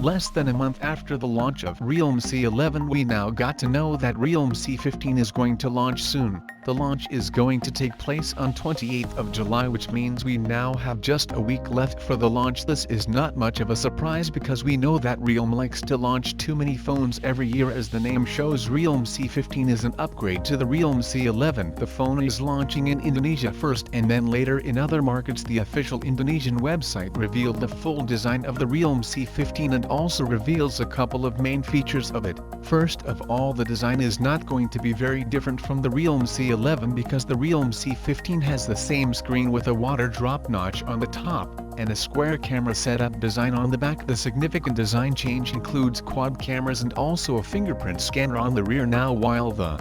Less than a month after the launch of Realme C11, we now got to know that Realme C15 is going to launch soon. The launch is going to take place on 28th of July, which means we now have just a week left for the launch. This is not much of a surprise because we know that Realme likes to launch too many phones every year. As the name shows, Realme C15 is an upgrade to the Realme C11. The phone is launching in Indonesia first and then later in other markets. The official Indonesian website revealed the full design of the Realme C15 and also reveals a couple of main features of it. First of all, the design is not going to be very different from the Realme C11 because the Realme C15 has the same screen with a water drop notch on the top and a square camera setup design on the back. The significant design change includes quad cameras and also a fingerprint scanner on the rear now, while the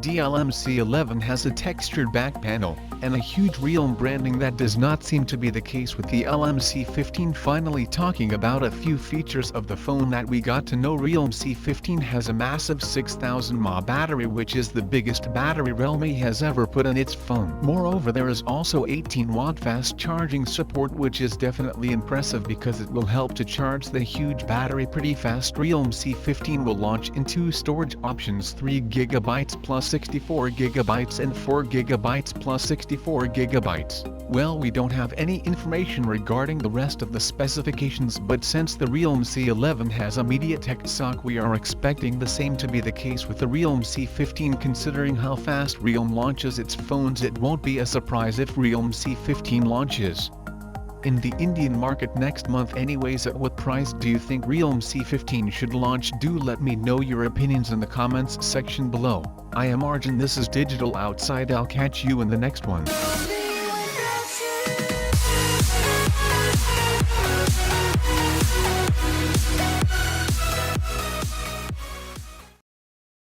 Realme C11 has a textured back panel and a huge Realme branding. That does not seem to be the case with the Realme C15. Finally, talking about a few features of the phone that we got to know, Realme C15 has a massive 6000 mAh battery, which is the biggest battery Realme has ever put in its phone. Moreover, there is also 18-watt fast charging support, which is definitely impressive because it will help to charge the huge battery pretty fast. Realme C15 will launch in two storage options: 3GB plus 64GB and 4GB plus 64GB. Well, we don't have any information regarding the rest of the specifications, but since the Realme C11 has a MediaTek SOC, we are expecting the same to be the case with the Realme C15. Considering how fast Realme launches its phones, it won't be a surprise if Realme C15 launches in the Indian market next month. Anyways, at what price do you think Realme C15 should launch? Do let me know your opinions in the comments section below. I am Arjun, this is Digital Outside. I'll catch you in the next one.